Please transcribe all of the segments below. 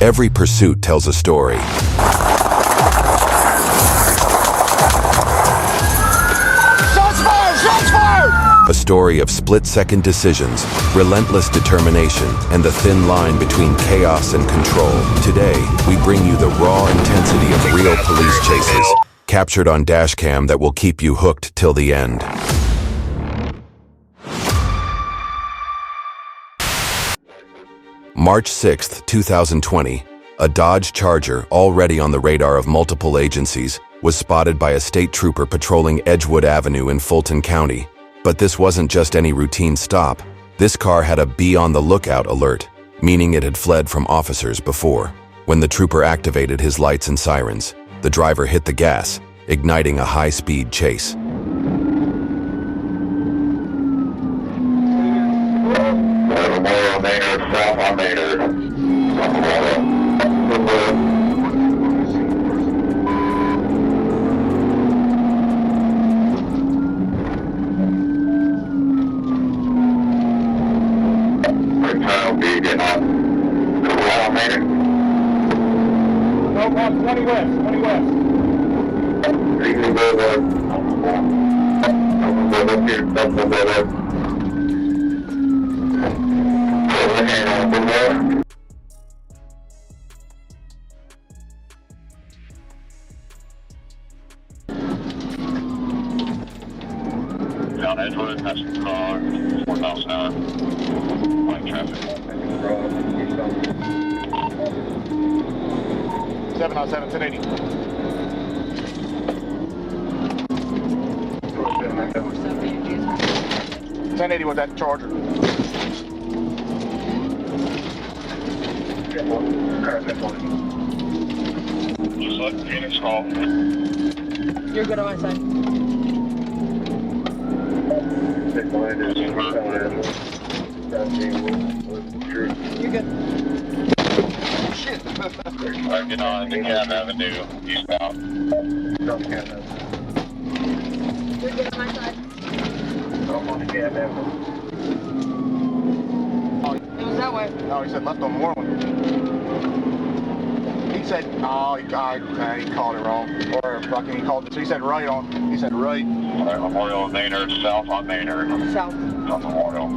Every pursuit tells a story. Shots fired! Shots fired! A story of split-second decisions, relentless determination, and the thin line between chaos and control. Today, we bring you the raw intensity of real police chases, captured on Dashcam that will keep you hooked till the end. March 6, 2020, a Dodge Charger, already on the radar of multiple agencies, was spotted by a state trooper patrolling Edgewood Avenue in Fulton County. But this wasn't just any routine stop. This car had a "be on the lookout" alert, meaning it had fled from officers before. When the trooper activated his lights and sirens, the driver hit the gas, igniting a high-speed chase. No, 20 west, 20 west. Down Edgewood, that's the car, 4 miles an hour. Light traffic. 707, 1080. $1080 was that Charger. Just let Phoenix call. You're good on my side. You're good. Shit. Get on the Cab Avenue, eastbound. You're good on my side. It was that way. No, he said left on Moreland. He said, oh, he called it wrong. Or fucking he called it. So he said right on. He said right. Memorial and Maynard, south on Maynard. South. South Memorial.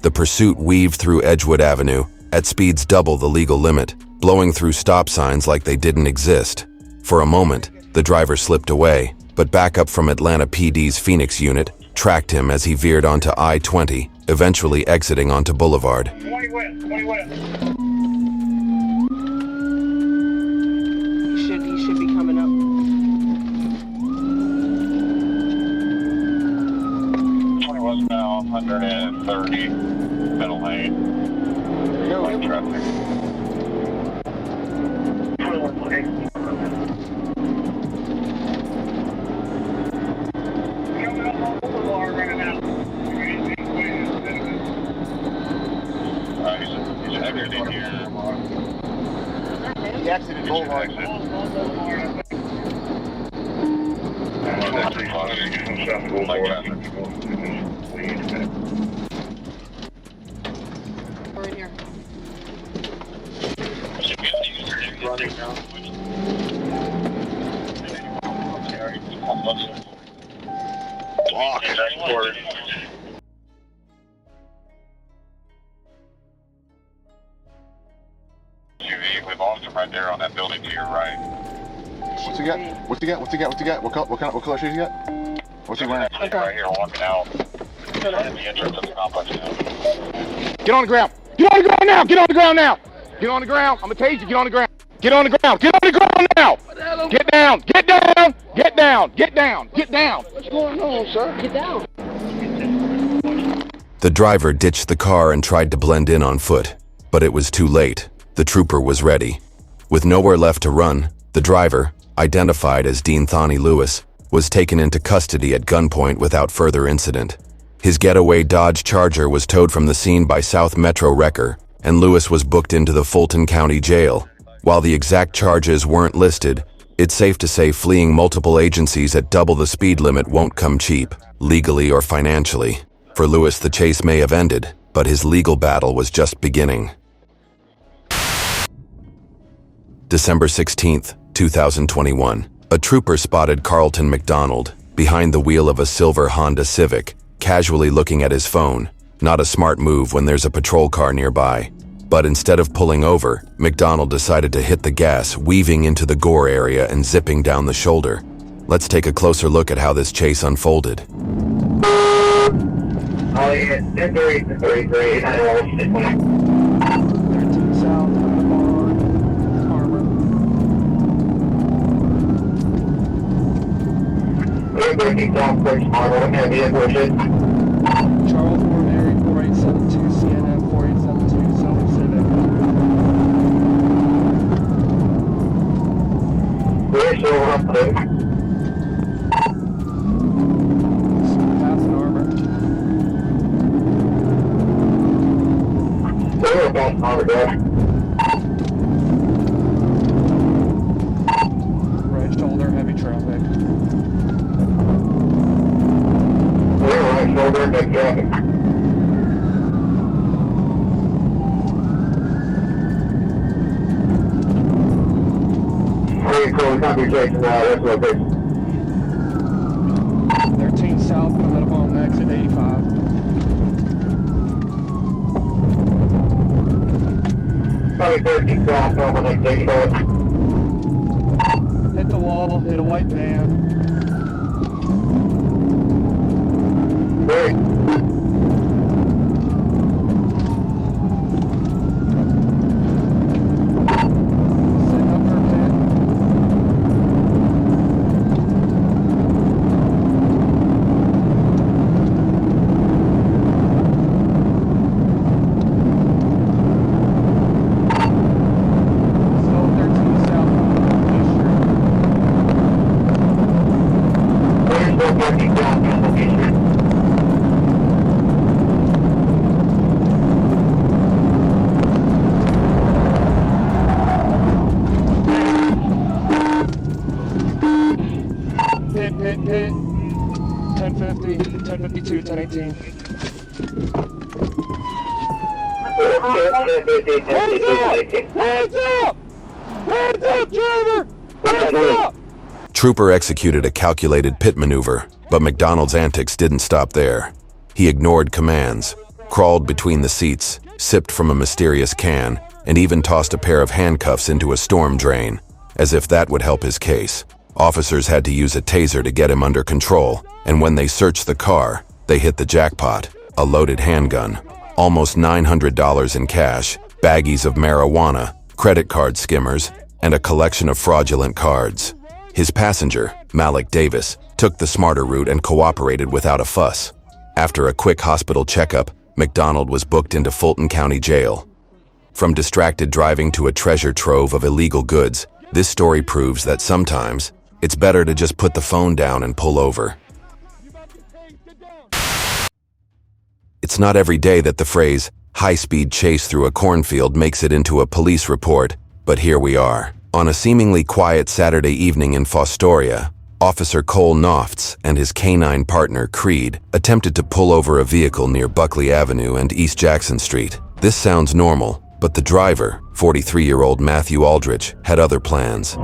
The pursuit weaved through Edgewood Avenue at speeds double the legal limit, blowing through stop signs like they didn't exist. For a moment, the driver slipped away, but backup from Atlanta PD's Phoenix unit tracked him as he veered onto I-20, eventually exiting onto Boulevard. 20 west, 20 west. He should be coming up. 20 westbound, 130, middle lane. Light traffic. He's exiting here. He exited Boulevard. Light traffic. We're in here. Running now. Block. SUV, we lost him right there on that building to your right. What's he got? What's he got? What's he got? What's he got? What color shoes he got? What's he wearing? He's right here walking out. Right at the entrance of the complex now. Get on the ground! Get on the ground now! Get on the ground now! Get on the ground! I'm gonna tase you. Get on the ground! Get on the ground! Get on the ground now! Get down! Get down! Get down! Get down! Get down! What's going on, sir? Get down. The driver ditched the car and tried to blend in on foot, but it was too late. The trooper was ready. With nowhere left to run, the driver, identified as Dean Thani Lewis, was taken into custody at gunpoint without further incident. His getaway Dodge Charger was towed from the scene by South Metro Wrecker, and Lewis was booked into the Fulton County Jail. While the exact charges weren't listed, it's safe to say fleeing multiple agencies at double the speed limit won't come cheap, legally or financially. For Lewis, the chase may have ended, but his legal battle was just beginning. December 16th, 2021. A trooper spotted Carlton McDonald behind the wheel of a silver Honda Civic, casually looking at his phone. Not a smart move when there's a patrol car nearby. But instead of pulling over, McDonald decided to hit the gas, weaving into the gore area and zipping down the shoulder. Let's take a closer look at how this chase unfolded. Oh, yeah, 10-33, I know, 13 south, Harbor. 13 south, First Harbor, what kind of vehicle is it? Charles War Mary 4872, CNN 4872, Silver Civic. We're still up there. Passing Harbor. We're past Harbor, Dad. Right shoulder, heavy traffic. We're right shoulder, big traffic. Very cool, copy Jason, that's location. 13 south, coming up on exit 85. Probably 13 south, over next 85. Hit the wall, hit a white van. Very. Sitting up for a bit. Still 13 south, We're still 13 south, location. Hit. 1050, 1052, 1018. Hands up! Hands up, driver! Hands up! Trooper executed a calculated pit maneuver, but McDonald's antics didn't stop there. He ignored commands, crawled between the seats, sipped from a mysterious can, and even tossed a pair of handcuffs into a storm drain, as if that would help his case. Officers had to use a taser to get him under control, and when they searched the car, they hit the jackpot: a loaded handgun, almost $900 in cash, baggies of marijuana, credit card skimmers, and a collection of fraudulent cards. His passenger, Malik Davis, took the smarter route and cooperated without a fuss. After a quick hospital checkup, McDonald was booked into Fulton County Jail. From distracted driving to a treasure trove of illegal goods, this story proves that sometimes it's better to just put the phone down and pull over. It's not every day that the phrase high-speed chase through a cornfield makes it into a police report, but here we are. On a seemingly quiet Saturday evening in Fostoria, Officer Cole Knofts and his canine partner, Creed, attempted to pull over a vehicle near Buckley Avenue and East Jackson Street. This sounds normal, but the driver, 43-year-old Matthew Aldrich, had other plans.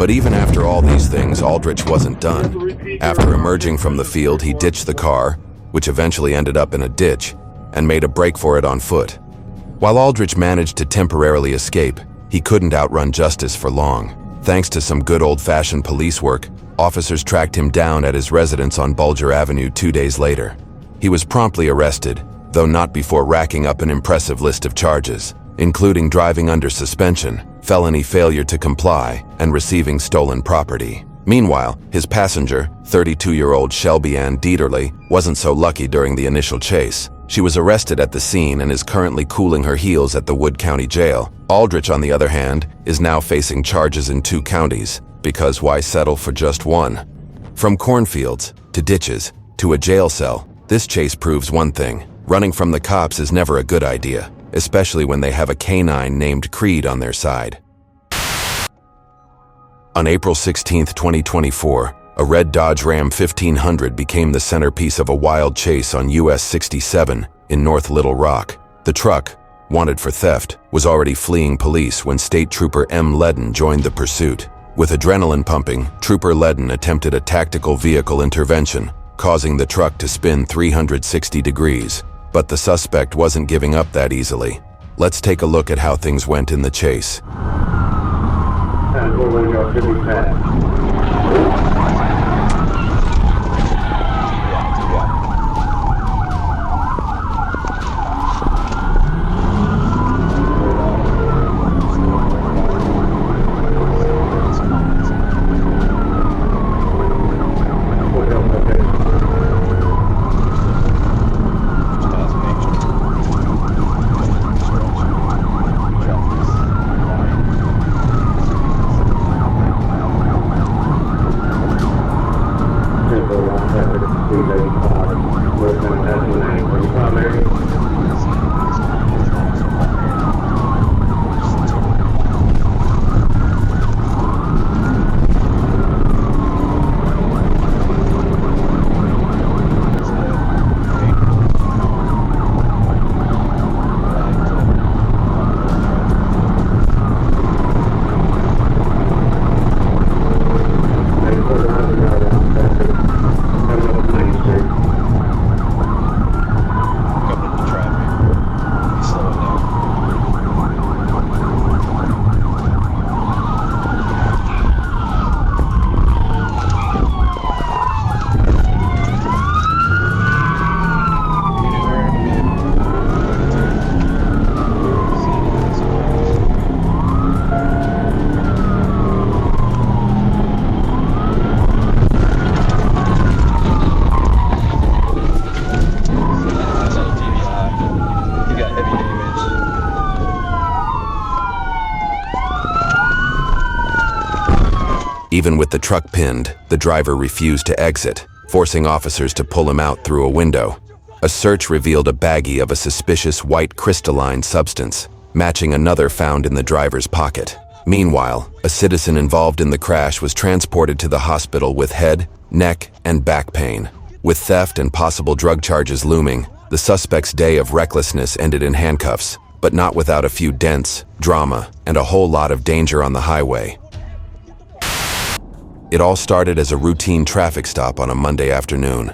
But even after all these things, Aldrich wasn't done. After emerging from the field, he ditched the car, which eventually ended up in a ditch, and made a break for it on foot. While Aldrich managed to temporarily escape, he couldn't outrun justice for long. Thanks to some good old-fashioned police work, officers tracked him down at his residence on Bulger Avenue 2 days later. He was promptly arrested, though not before racking up an impressive list of charges, including driving under suspension, felony failure to comply, and receiving stolen property. Meanwhile, his passenger, 32-year-old Shelby Ann Dieterle, wasn't so lucky during the initial chase. She was arrested at the scene and is currently cooling her heels at the Wood County Jail. Aldrich, on the other hand, is now facing charges in 2 counties, because why settle for just one? From cornfields, to ditches, to a jail cell, this chase proves one thing: running from the cops is never a good idea, especially when they have a canine named Creed on their side. On April 16, 2024, a red Dodge Ram 1500 became the centerpiece of a wild chase on US 67 in North Little Rock. The truck, wanted for theft, was already fleeing police when State Trooper M. Ledden joined the pursuit. With adrenaline pumping, Trooper Ledden attempted a tactical vehicle intervention, causing the truck to spin 360 degrees. But the suspect wasn't giving up that easily. Let's take a look at how things went in the chase. Even with the truck pinned, the driver refused to exit, forcing officers to pull him out through a window. A search revealed a baggie of a suspicious white crystalline substance, matching another found in the driver's pocket. Meanwhile, a citizen involved in the crash was transported to the hospital with head, neck, and back pain. With theft and possible drug charges looming, the suspect's day of recklessness ended in handcuffs, but not without a few dents, drama, and a whole lot of danger on the highway. It all started as a routine traffic stop on a Monday afternoon.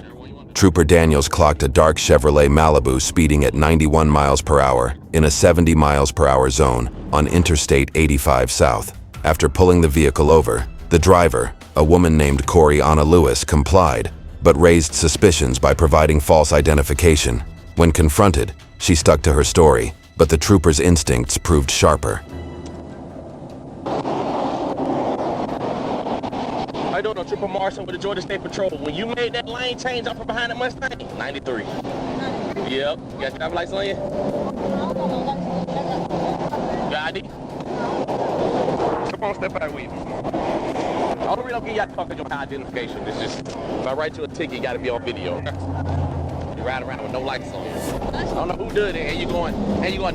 Trooper Daniels clocked a dark Chevrolet Malibu speeding at 91 miles per hour in a 70 miles per hour zone on Interstate 85 South. After pulling the vehicle over, the driver, a woman named Corey Anna Lewis, complied, but raised suspicions by providing false identification. When confronted, she stuck to her story, but the trooper's instincts proved sharper. I don't know, Trooper Marshall with the Georgia State Patrol. When you made that lane change up from behind that Mustang, 93. Yep. You got driver's license on you? Your ID? Come on, step out with me. All the reason I'm getting you out the car because your identification. It's just, if I write you a ticket, you got to be on video. You ride around with no lights on. I don't know who did it, and you going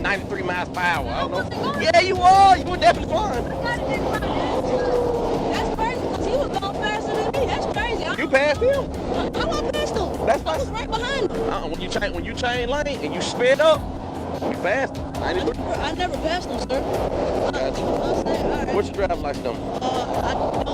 93 miles per hour. I don't know. Yeah, you are. You were definitely flying. You passed him? I went past him. That's I was right behind him. When you change lane and you sped up, you passed him. I never passed him, sir. Gotcha. All right. What's your driver's license number? I don't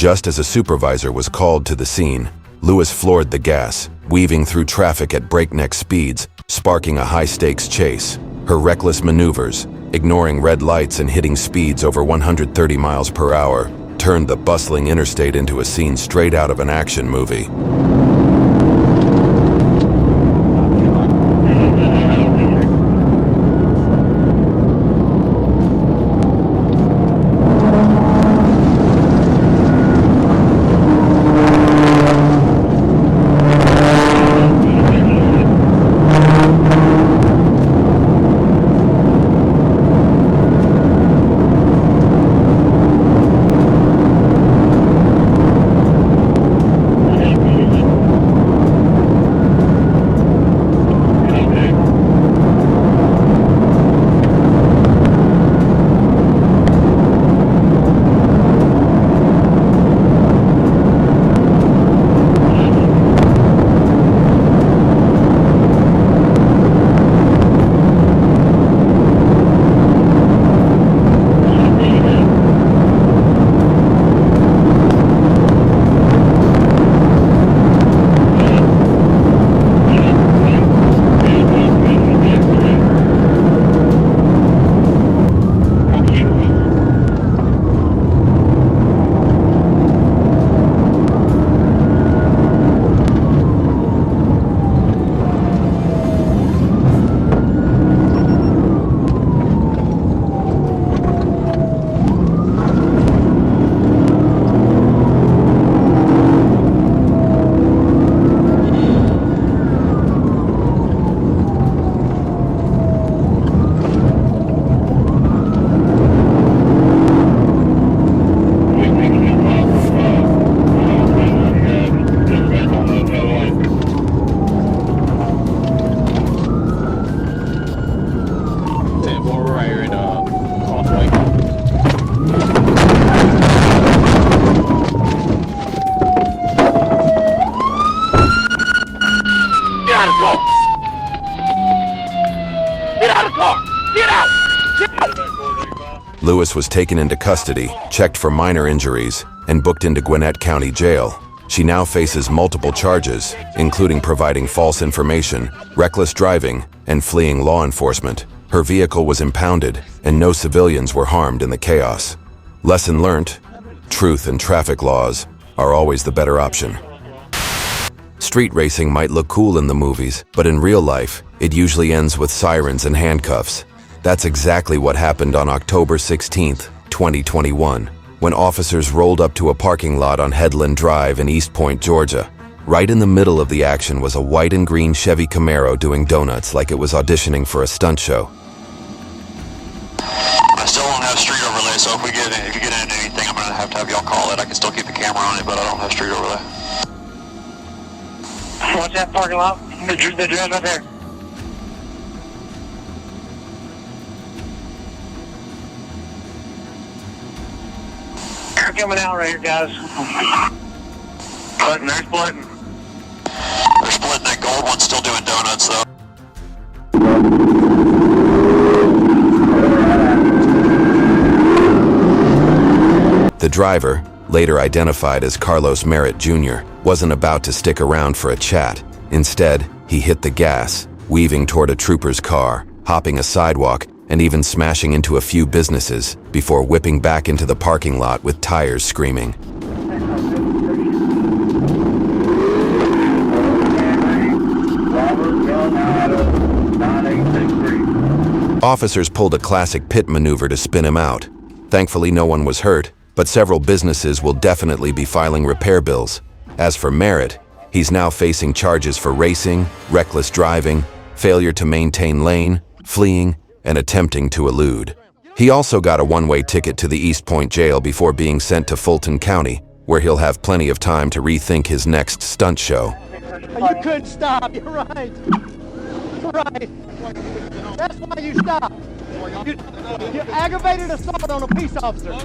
Just as a supervisor was called to the scene, Lewis floored the gas, weaving through traffic at breakneck speeds, sparking a high-stakes chase. Her reckless maneuvers, ignoring red lights and hitting speeds over 130 miles per hour, turned the bustling interstate into a scene straight out of an action movie. Lewis was taken into custody, checked for minor injuries, and booked into Gwinnett County Jail. She now faces multiple charges, including providing false information, reckless driving, and fleeing law enforcement. Her vehicle was impounded, and no civilians were harmed in the chaos. Lesson learned: truth and traffic laws are always the better option. Street racing might look cool in the movies, but in real life, it usually ends with sirens and handcuffs. That's exactly what happened on October 16th, 2021, when officers rolled up to a parking lot on Headland Drive in East Point, Georgia. Right in the middle of the action was a white and green Chevy Camaro doing donuts like it was auditioning for a stunt show. I still don't have street overlay, so if you get into anything, I'm gonna have y'all call it. I can still keep the camera on it, but I don't have street overlay. What's that parking lot? The dress right there. They're coming out right here, guys. Splitting, they're splitting. They're splitting. That gold one's still doing donuts, though. The driver, later identified as Carlos Merritt Jr., wasn't about to stick around for a chat. Instead, he hit the gas, weaving toward a trooper's car, hopping a sidewalk, and even smashing into a few businesses before whipping back into the parking lot with tires screaming. Officers pulled a classic pit maneuver to spin him out. Thankfully, no one was hurt, but several businesses will definitely be filing repair bills. As for Merritt, he's now facing charges for racing, reckless driving, failure to maintain lane, fleeing, and attempting to elude. He also got a one-way ticket to the East Point jail before being sent to Fulton County, where he'll have plenty of time to rethink his next stunt show. You couldn't stop, you're right. You're right. That's why you stopped. You aggravated assault on a peace officer.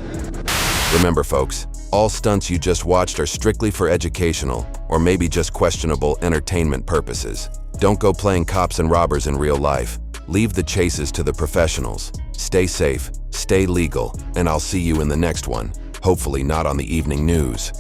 Remember, folks, all stunts you just watched are strictly for educational, or maybe just questionable entertainment purposes. Don't go playing cops and robbers in real life. Leave the chases to the professionals. Stay safe, stay legal, and I'll see you in the next one. hopefully not on the evening news.